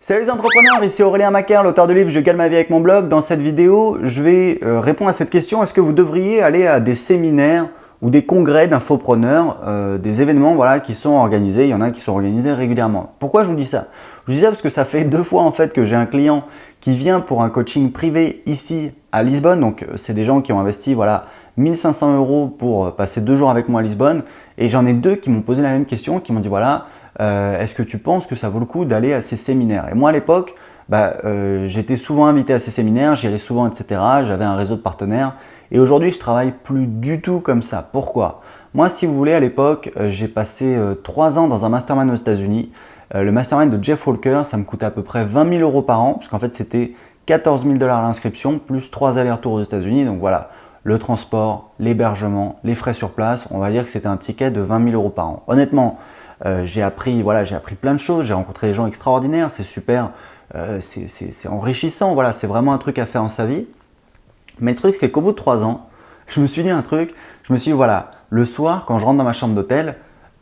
Salut les entrepreneurs, ici Aurélien Macaire, l'auteur du livre Je gagne ma vie avec mon blog. Dans cette vidéo, je vais répondre à cette question. Est-ce que vous devriez aller à des séminaires ou des congrès d'infopreneurs, des événements qui sont organisés? Il y en a qui sont organisés régulièrement. Pourquoi je vous dis ça? Je vous dis ça parce que ça fait 2 fois en fait que j'ai un client qui vient pour un coaching privé ici à Lisbonne. Donc c'est des gens qui ont investi 1500 € pour passer 2 jours avec moi à Lisbonne. Et j'en ai 2 qui m'ont posé la même question, qui m'ont dit est-ce que tu penses que ça vaut le coup d'aller à ces séminaires? Et moi à l'époque, j'étais souvent invité à ces séminaires, j'y allais souvent, etc. J'avais un réseau de partenaires. Et aujourd'hui, je travaille plus du tout comme ça. Pourquoi? Moi, si vous voulez, à l'époque, j'ai passé 3 ans dans un mastermind aux États-Unis. Le mastermind de Jeff Walker, ça me coûtait à peu près 20 000 € par an, parce qu'en fait, c'était 14 000 $ l'inscription, plus 3 allers-retours aux États-Unis. Donc voilà, le transport, l'hébergement, les frais sur place, on va dire que c'était un ticket de 20 000 € par an. Honnêtement, j'ai appris plein de choses, j'ai rencontré des gens extraordinaires, c'est super, c'est enrichissant, c'est vraiment un truc à faire dans sa vie. Mais le truc, c'est qu'au bout de 3 ans, je me suis dit un truc, je me suis dit le soir, quand je rentre dans ma chambre d'hôtel,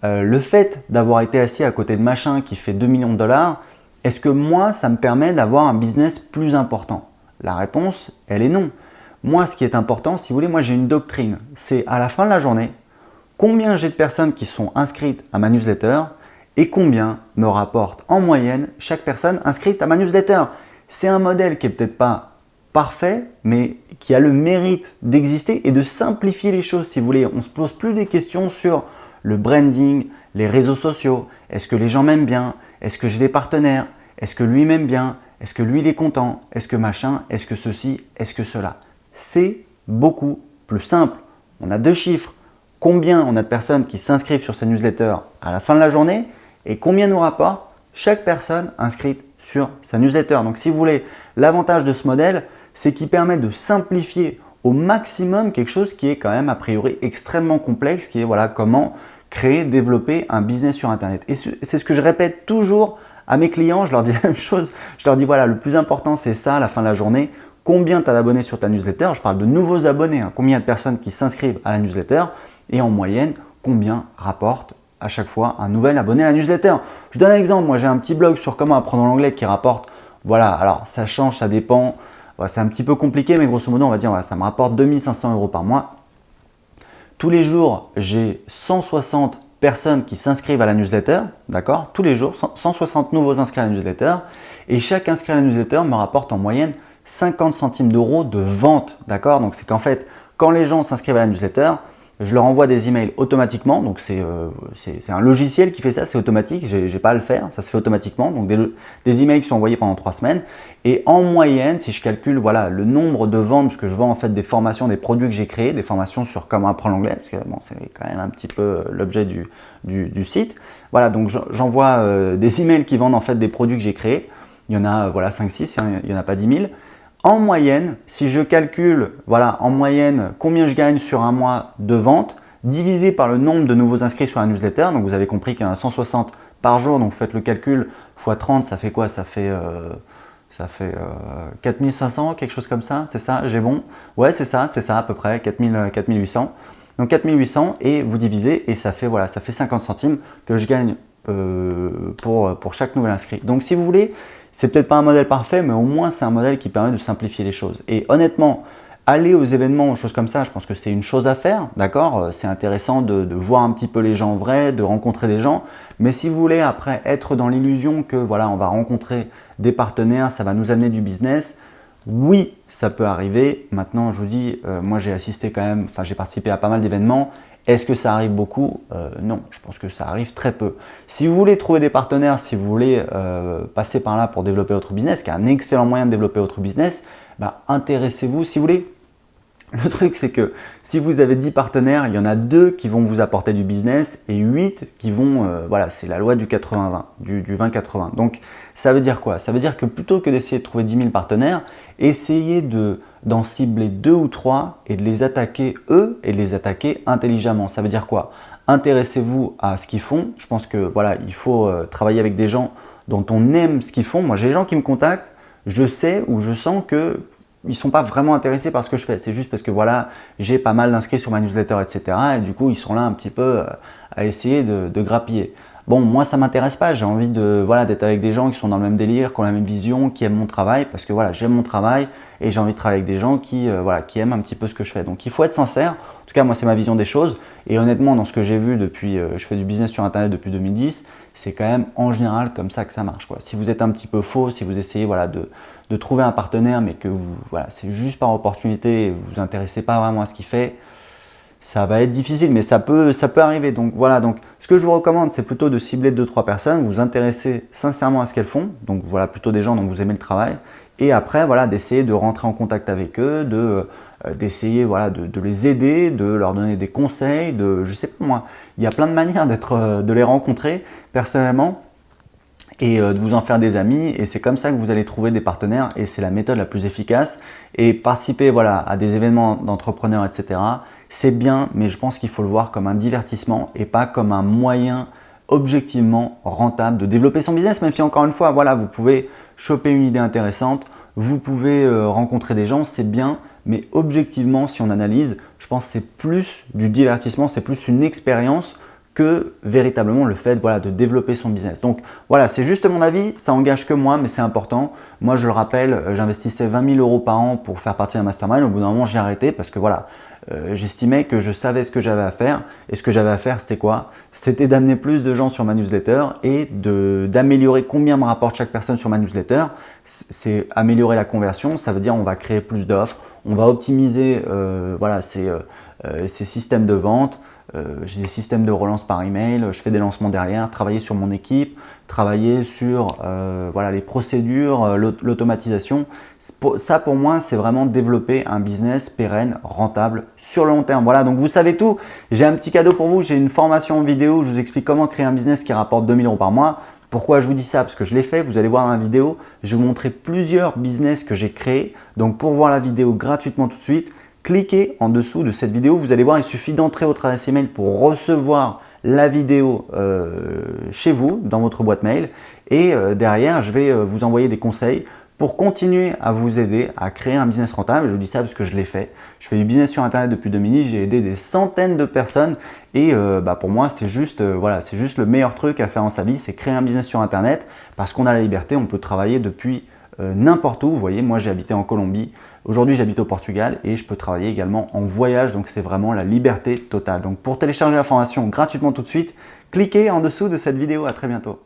le fait d'avoir été assis à côté de machin qui fait 2 millions de $, est-ce que moi, ça me permet d'avoir un business plus important? La réponse, elle est non. Moi, ce qui est important, si vous voulez, moi j'ai une doctrine, c'est à la fin de la journée, combien j'ai de personnes qui sont inscrites à ma newsletter et combien me rapporte en moyenne chaque personne inscrite à ma newsletter. C'est un modèle qui n'est peut-être pas parfait, mais qui a le mérite d'exister et de simplifier les choses. Si vous voulez, on ne se pose plus des questions sur le branding, les réseaux sociaux. Est-ce que les gens m'aiment bien? Est-ce que j'ai des partenaires? Est-ce que lui m'aime bien? Est-ce que lui il est content? Est-ce que machin? Est-ce que ceci? Est-ce que cela? C'est beaucoup plus simple. On a 2 chiffres. Combien on a de personnes qui s'inscrivent sur sa newsletter à la fin de la journée et combien nous rapporte chaque personne inscrite sur sa newsletter. Donc si vous voulez, l'avantage de ce modèle, c'est qu'il permet de simplifier au maximum quelque chose qui est quand même a priori extrêmement complexe, qui est comment créer, développer un business sur Internet. Et c'est ce que je répète toujours à mes clients, je leur dis la même chose, je leur dis le plus important c'est ça à la fin de la journée. Combien tu as d'abonnés sur ta newsletter? Je parle de nouveaux abonnés, combien de personnes qui s'inscrivent à la newsletter et en moyenne, combien rapporte à chaque fois un nouvel abonné à la newsletter. Je donne un exemple, moi j'ai un petit blog sur comment apprendre l'anglais qui rapporte, alors ça change, ça dépend, c'est un petit peu compliqué mais grosso modo on va dire ça me rapporte 2500 € par mois. Tous les jours, j'ai 160 personnes qui s'inscrivent à la newsletter, d'accord? Tous les jours, 160 nouveaux inscrits à la newsletter et chaque inscrit à la newsletter me rapporte en moyenne 50 centimes d'euros de vente, d'accord? Donc c'est qu'en fait, quand les gens s'inscrivent à la newsletter, je leur envoie des emails automatiquement, donc c'est un logiciel qui fait ça, c'est automatique, j'ai pas à le faire, ça se fait automatiquement, donc des emails qui sont envoyés pendant 3 semaines et en moyenne, si je calcule le nombre de ventes, parce que je vends en fait des formations, des produits que j'ai créés, des formations sur comment apprendre l'anglais, parce que c'est quand même un petit peu l'objet du site, donc j'envoie des emails qui vendent en fait des produits que j'ai créés, il y en a 5-6, il n'y en a pas 10 000. En moyenne, si je calcule en moyenne combien je gagne sur un mois de vente, divisé par le nombre de nouveaux inscrits sur la newsletter, donc vous avez compris qu'il y en a 160 par jour, donc vous faites le calcul x 30, ça fait quoi? Ça fait 4500, quelque chose comme ça, c'est ça? J'ai bon? Ouais, c'est ça à peu près, 4800. Donc 4800 et vous divisez et ça fait 50 centimes que je gagne pour chaque nouvel inscrit. Donc si vous voulez, c'est peut-être pas un modèle parfait, mais au moins c'est un modèle qui permet de simplifier les choses. Et honnêtement, aller aux événements, aux choses comme ça, je pense que c'est une chose à faire, d'accord? C'est intéressant de voir un petit peu les gens en vrai, de rencontrer des gens. Mais si vous voulez après être dans l'illusion que on va rencontrer des partenaires, ça va nous amener du business, oui, ça peut arriver. Maintenant, je vous dis, moi j'ai assisté quand même, j'ai participé à pas mal d'événements. Est-ce que ça arrive beaucoup? Non, je pense que ça arrive très peu. Si vous voulez trouver des partenaires, si vous voulez passer par là pour développer votre business, qui est un excellent moyen de développer votre business, intéressez-vous si vous voulez. Le truc, c'est que si vous avez 10 partenaires, il y en a 2 qui vont vous apporter du business et 8 qui vont, c'est la loi du 80-20, du 20-80. Donc, ça veut dire quoi? Ça veut dire que plutôt que d'essayer de trouver 10 000 partenaires, essayez d'en cibler 2 ou 3 et de les attaquer eux et de les attaquer intelligemment. Ça veut dire quoi? Intéressez-vous à ce qu'ils font. Je pense que il faut travailler avec des gens dont on aime ce qu'ils font. Moi, j'ai des gens qui me contactent, je sais ou je sens que ils ne sont pas vraiment intéressés par ce que je fais. C'est juste parce que j'ai pas mal d'inscrits sur ma newsletter, etc. Et du coup, ils sont là un petit peu à essayer de grappiller. bon, moi ça m'intéresse pas, j'ai envie de, voilà, d'être avec des gens qui sont dans le même délire, qui ont la même vision, qui aiment mon travail, parce que voilà, j'aime mon travail et j'ai envie de travailler avec des gens qui, voilà, qui aiment un petit peu ce que je fais. Donc il faut être sincère, en tout cas moi c'est ma vision des choses, et honnêtement dans ce que j'ai vu depuis, je fais du business sur internet depuis 2010, c'est quand même en général comme ça que ça marche, quoi. Si vous êtes un petit peu faux, si vous essayez, voilà, de trouver un partenaire mais que vous, voilà, c'est juste par opportunité et vous vous intéressez pas vraiment à ce qu'il fait, ça va être difficile, mais ça peut arriver. Donc voilà, donc ce que je vous recommande, c'est plutôt de cibler 2-3 personnes, vous intéresser sincèrement à ce qu'elles font, donc voilà, plutôt des gens dont vous aimez le travail, et après voilà, d'essayer de rentrer en contact avec eux, d'essayer voilà, de les aider, de leur donner des conseils, je sais pas moi, il y a plein de manières de les rencontrer personnellement et de vous en faire des amis, et c'est comme ça que vous allez trouver des partenaires, et c'est la méthode la plus efficace. Et participer voilà, à des événements d'entrepreneurs, etc., c'est bien, mais je pense qu'il faut le voir comme un divertissement et pas comme un moyen objectivement rentable de développer son business, même si encore une fois, voilà, vous pouvez choper une idée intéressante, vous pouvez rencontrer des gens, c'est bien, mais objectivement, si on analyse, je pense que c'est plus du divertissement, c'est plus une expérience que véritablement le fait, voilà, de développer son business. Donc voilà, c'est juste mon avis, ça engage que moi, mais c'est important. Moi, je le rappelle, j'investissais 20 000 € par an pour faire partie d'un mastermind. Au bout d'un moment, j'ai arrêté parce que voilà, j'estimais que je savais ce que j'avais à faire. Et ce que j'avais à faire, c'était quoi? C'était d'amener plus de gens sur ma newsletter et d'améliorer combien me rapporte chaque personne sur ma newsletter. C'est améliorer la conversion, ça veut dire on va créer plus d'offres, on va optimiser voilà, ces systèmes de vente. J'ai des systèmes de relance par email, je fais des lancements derrière, travailler sur mon équipe, travailler sur voilà, les procédures, l'automatisation. Ça pour moi, c'est vraiment développer un business pérenne, rentable sur le long terme. Voilà, donc vous savez tout. J'ai un petit cadeau pour vous, j'ai une formation en vidéo où je vous explique comment créer un business qui rapporte 2 000 € par mois. Pourquoi je vous dis ça? Parce que je l'ai fait, vous allez voir dans la vidéo, je vais vous montrer plusieurs business que j'ai créés. Donc pour voir la vidéo gratuitement tout de suite, cliquez en dessous de cette vidéo, vous allez voir, il suffit d'entrer votre adresse email pour recevoir la vidéo chez vous, dans votre boîte mail. Et derrière, je vais vous envoyer des conseils pour continuer à vous aider à créer un business rentable. Je vous dis ça parce que je l'ai fait. Je fais du business sur internet depuis 2010, j'ai aidé des centaines de personnes et pour moi c'est juste, voilà, c'est juste le meilleur truc à faire dans sa vie, c'est créer un business sur internet parce qu'on a la liberté, on peut travailler depuis n'importe où. Vous voyez, moi j'ai habité en Colombie, aujourd'hui j'habite au Portugal et je peux travailler également en voyage, donc c'est vraiment la liberté totale. Donc pour télécharger la formation gratuitement tout de suite, cliquez en dessous de cette vidéo. À très bientôt.